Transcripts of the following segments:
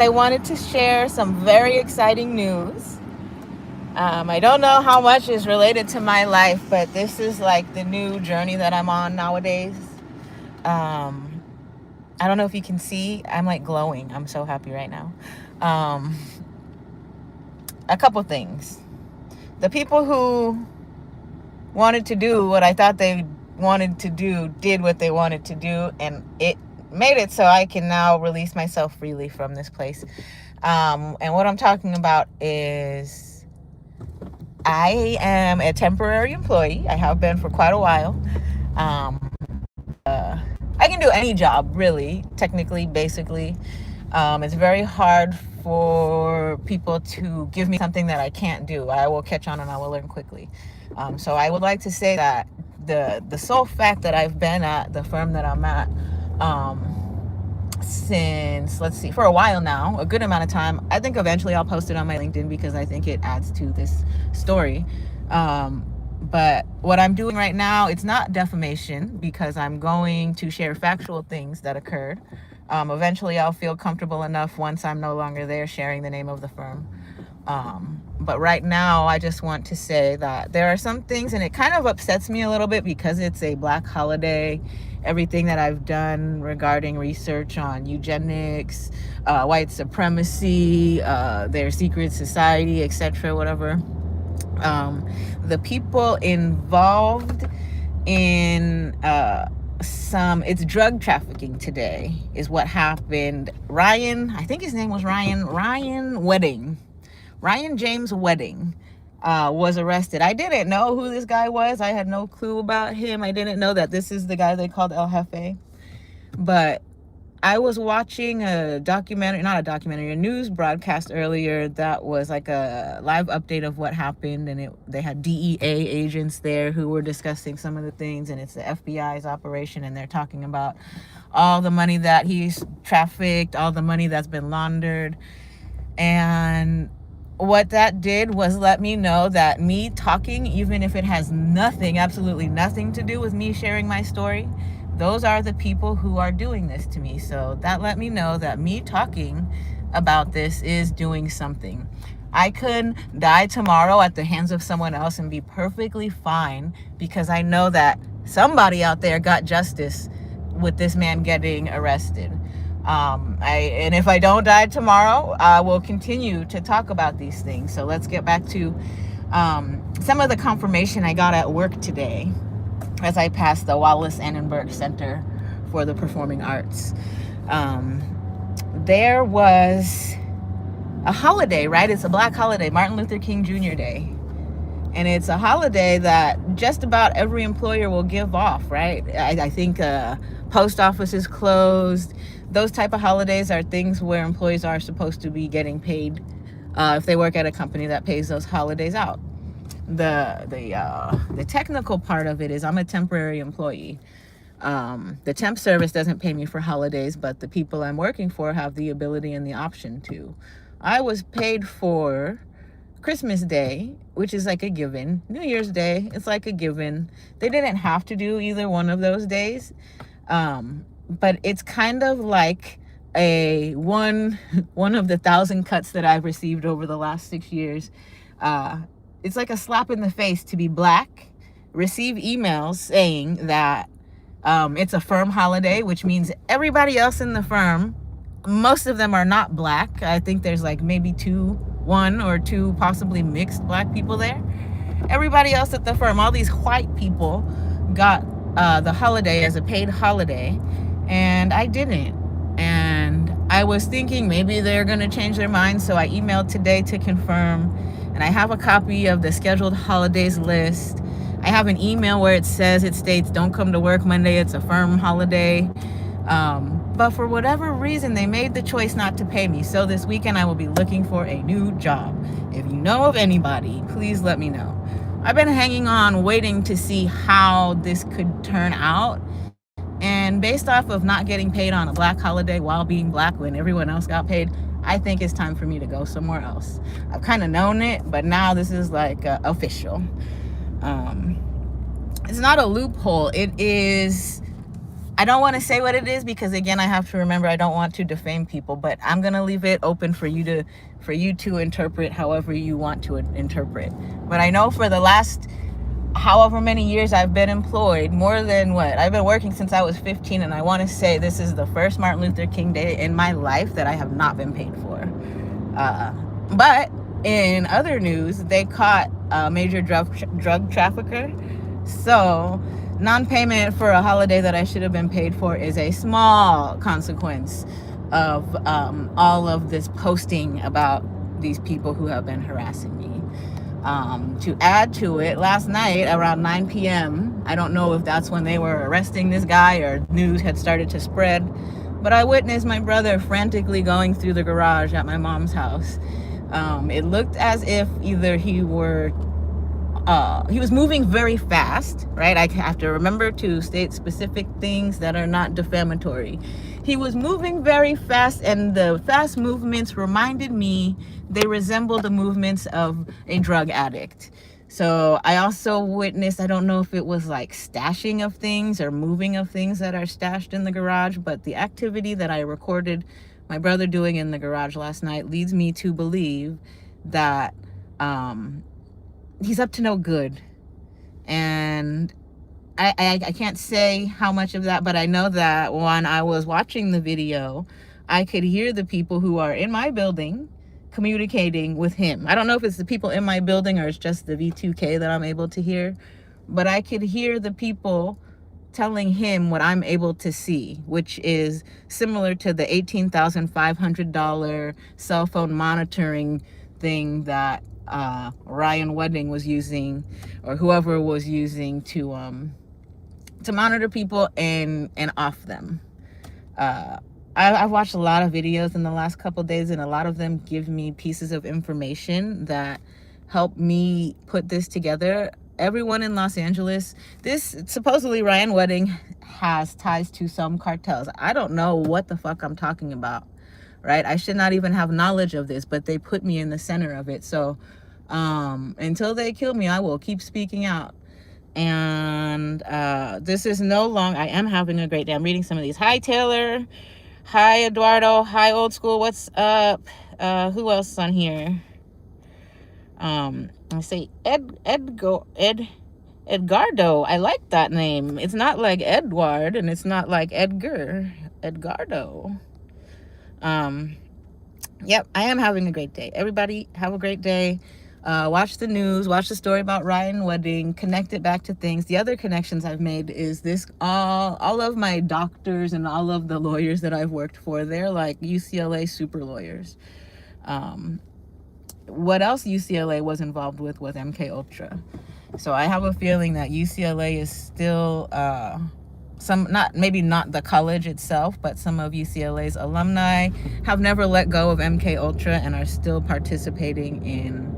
I wanted to share some very exciting news. I don't know how much is related to my life, but this is like the new journey that I'm on nowadays. Um, I don't know if you can see, I'm like glowing. I'm so happy right now. Um, a couple things. The people who wanted to do what I thought they wanted to do did what they wanted to do, and it made it so I can now release myself freely from this place. And what I'm talking about is I am a temporary employee. I have been for quite a while. Um, I can do any job, really, technically, basically. It's very hard for people to give me something that I can't do. I will catch on and I will learn quickly. So I would like to say that the sole fact that I've been at the firm that I'm at since, let's see, for a while now, a good amount of time. I think eventually I'll post it on my LinkedIn because I think it adds to this story. But what I'm doing right now, it's not defamation because I'm going to share factual things that occurred. Eventually I'll feel comfortable enough once I'm no longer there sharing the name of the firm. But right now I just want to say that there are some things, and it kind of upsets me a little bit because it's a Black holiday. Everything that I've done regarding research on eugenics, white supremacy, their secret society, etc., whatever. The people involved in it's drug trafficking today is what happened. Ryan, I think his name was Ryan James Wedding was arrested. I didn't know who this guy was. I had no clue about him. I didn't know that this is the guy they called El Jefe. But I was watching a news broadcast earlier that was like a live update of what happened, and they had DEA agents there who were discussing some of the things, and it's the FBI's operation, and they're talking about all the money that he's trafficked, all the money that's been laundered. And what that did was let me know that me talking, even if it has nothing, absolutely nothing to do with me sharing my story, those are the people who are doing this to me. So that let me know that me talking about this is doing something. I could die tomorrow at the hands of someone else and be perfectly fine because I know that somebody out there got justice with this man getting arrested. And if I don't die tomorrow, I will continue to talk about these things. So let's get back to some of the confirmation I got at work today as I passed the Wallace Annenberg Center for the Performing Arts. There was a holiday, right? It's a Black holiday, Martin Luther King Jr. Day. And it's a holiday that just about every employer will give off, right? I think post office is closed. Those type of holidays are things where employees are supposed to be getting paid if they work at a company that pays those holidays out. The technical part of it is I'm a temporary employee. The temp service doesn't pay me for holidays, but the people I'm working for have the ability and the option to. I was paid for Christmas Day, which is like a given. New Year's Day, it's like a given. They didn't have to do either one of those days. But it's kind of like one of the 1,000 cuts that I've received over the last 6 years. It's like a slap in the face to be Black, receive emails saying that it's a firm holiday, which means everybody else in the firm, most of them are not Black. I think there's like maybe one or two possibly mixed Black people there. Everybody else at the firm, all these white people, got the holiday as a paid holiday, and I didn't. And I was thinking maybe they're going to change their mind, so I emailed today to confirm, and I have a copy of the scheduled holidays list. I have an email where it states don't come to work Monday, it's a firm holiday. But for whatever reason, they made the choice not to pay me. So this weekend I will be looking for a new job. If you know of anybody, please let me know. I've been hanging on, waiting to see how this could turn out. And based off of not getting paid on a Black holiday while being Black when everyone else got paid, I think it's time for me to go somewhere else. I've kind of known it, but now this is like official. It's not a loophole. It is I don't want to say what it is because again I have to remember I don't want to defame people, but I'm gonna leave it open for you to interpret however you want to interpret. But I know for the last however many years I've been employed, more than what I've been working since I was 15, and I want to say this is the first Martin Luther King Day in my life that I have not been paid for. But in other news, they caught a major drug trafficker. So non-payment for a holiday that I should have been paid for is a small consequence of all of this posting about these people who have been harassing me. To add to it, last night around 9 p.m., I don't know if that's when they were arresting this guy or news had started to spread, but I witnessed my brother frantically going through the garage at my mom's house. It looked as if either he was moving very fast, right? I have to remember to state specific things that are not defamatory. He was moving very fast, and the fast movements reminded me, they resemble the movements of a drug addict. So I also witnessed, I don't know if it was like stashing of things or moving of things that are stashed in the garage, but the activity that I recorded my brother doing in the garage last night leads me to believe that he's up to no good. And I can't say how much of that, but I know that when I was watching the video, I could hear the people who are in my building communicating with him. I don't know if it's the people in my building or it's just the V2K that I'm able to hear, but I could hear the people telling him what I'm able to see, which is similar to the $18,500 cell phone monitoring thing that Ryan Wedding was using, or whoever was using to monitor people and off them. I've watched a lot of videos in the last couple days, and a lot of them give me pieces of information that help me put this together. Everyone in Los Angeles, this supposedly Ryan Wedding has ties to some cartels. I don't know what the fuck I'm talking about, right? I should not even have knowledge of this, but they put me in the center of it. So until they kill me, I will keep speaking out. And this is no long. I am having a great day. I'm reading some of these. Hi, Taylor. Hi, Eduardo. Hi, Old School. What's up? Who else is on here? I say Edgardo. I like that name. It's not like Edward, and it's not like Edgar. Edgardo. Yep, I am having a great day. Everybody have a great day. Watch the news, watch the story about Ryan Wedding, connect it back to things. The other connections I've made is this, all of my doctors and all of the lawyers that I've worked for, they're like UCLA super lawyers. What else UCLA was involved with was MK Ultra. So I have a feeling that UCLA is still maybe not the college itself, but some of UCLA's alumni have never let go of MK Ultra and are still participating in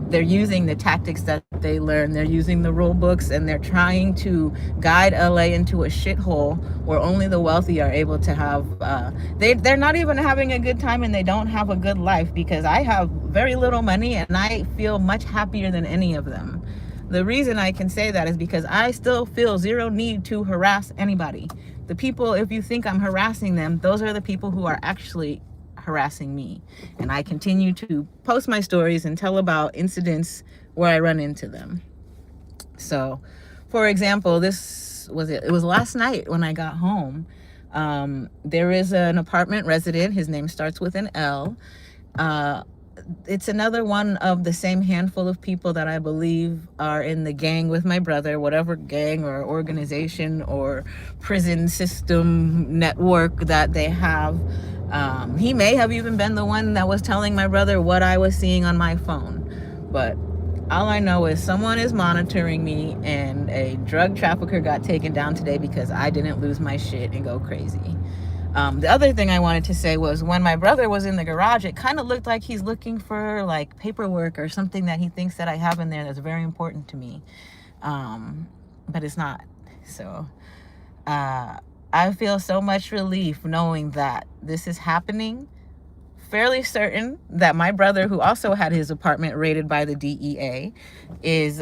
they're using the tactics that they learn. They're using the rule books, and they're trying to guide LA into a shithole where only the wealthy are able to have, they're not even having a good time, and they don't have a good life, because I have very little money and I feel much happier than any of them. The reason I can say that is because I still feel zero need to harass anybody. The people, if you think I'm harassing them, those are the people who are actually harassing me. And I continue to post my stories and tell about incidents where I run into them. So, for example, it was last night when I got home. There is an apartment resident. His name starts with an L. It's another one of the same handful of people that I believe are in the gang with my brother, whatever gang or organization or prison system network that they have. He may have even been the one that was telling my brother what I was seeing on my phone. But all I know is someone is monitoring me, and a drug trafficker got taken down today because I didn't lose my shit and go crazy. The other thing I wanted to say was, when my brother was in the garage, it kind of looked like he's looking for like paperwork or something that he thinks that I have in there that's very important to me. But it's not. So I feel so much relief knowing that this is happening. Fairly certain that my brother, who also had his apartment raided by the DEA, is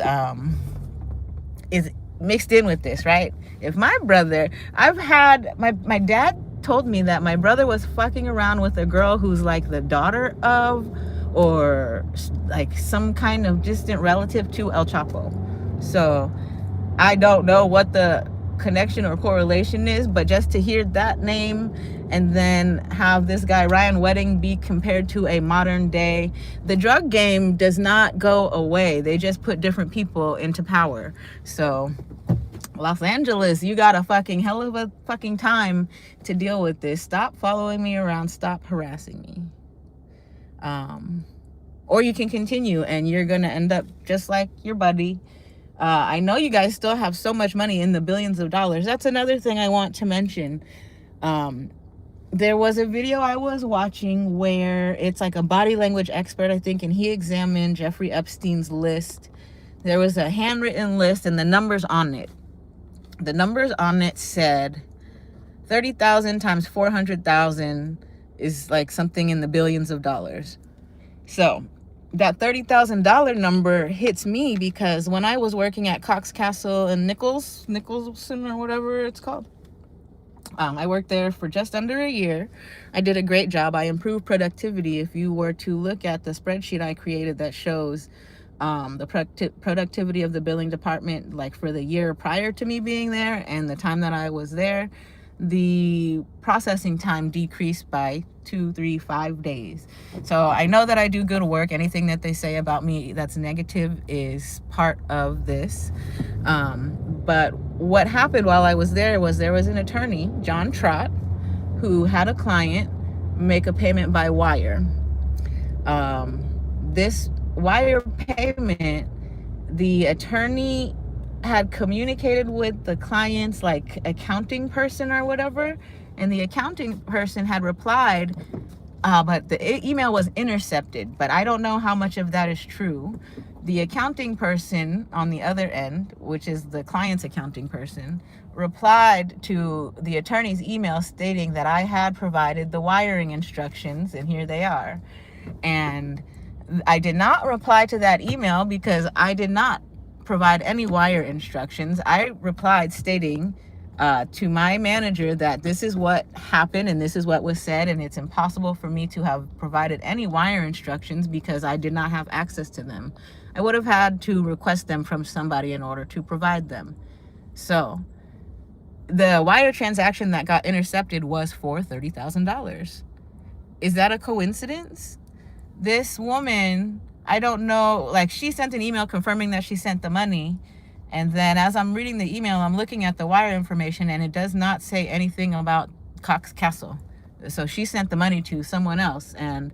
mixed in with this, right? If my brother, I've had, my dad told me that my brother was fucking around with a girl who's like the daughter of, or like some kind of distant relative to El Chapo. So I don't know what the connection or correlation is, but just to hear that name and then have this guy Ryan Wedding be compared to a modern day, the drug game does not go away. They just put different people into power. So Los Angeles, you got a fucking hell of a fucking time to deal with this. Stop following me around. Stop harassing me. Or you can continue and you're going to end up just like your buddy. I know you guys still have so much money in the billions of dollars. That's another thing I want to mention. There was a video I was watching where it's like a body language expert, I think, and he examined Jeffrey Epstein's list. There was a handwritten list and the numbers on it. The numbers on it said 30,000 times 400,000 is like something in the billions of dollars. So that $30,000 number hits me because when I was working at Cox Castle and Nicholson or whatever it's called, I worked there for just under a year. I did a great job. I improved productivity. If you were to look at the spreadsheet I created that shows the productivity of the billing department, like for the year prior to me being there and the time that I was there, the processing time decreased by 2, 3, 5 days. So I know that I do good work. Anything that they say about me that's negative is part of this. But what happened while I was there was an attorney, John Trott, who had a client make a payment by wire. This wire payment, the attorney had communicated with the client's like accounting person or whatever, and the accounting person had replied, but the email was intercepted. But I don't know how much of that is true. The accounting person on the other end, which is the client's accounting person, replied to the attorney's email stating that I had provided the wiring instructions, and here they are. And I did not reply to that email because I did not provide any wire instructions. I replied stating to my manager that this is what happened and this is what was said, and it's impossible for me to have provided any wire instructions because I did not have access to them. I would have had to request them from somebody in order to provide them. So the wire transaction that got intercepted was for $30,000. Is that a coincidence? This woman, I don't know, like she sent an email confirming that she sent the money. And then as I'm reading the email, I'm looking at the wire information and it does not say anything about Cox Castle. So she sent the money to someone else. And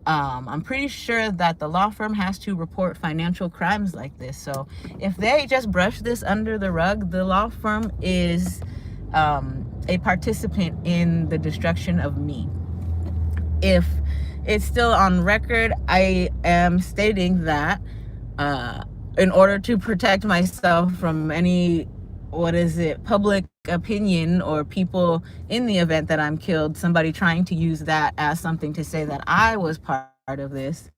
I'm pretty sure that the law firm has to report financial crimes like this. So if they just brush this under the rug, the law firm is a participant in the destruction of me. If it's still on record, I am stating that in order to protect myself from any, public opinion or people in the event that I'm killed, somebody trying to use that as something to say that I was part of this,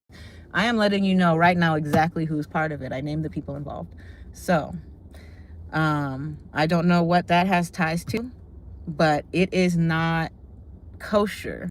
I am letting you know right now exactly who's part of it. I named the people involved. So I don't know what that has ties to, but it is not kosher.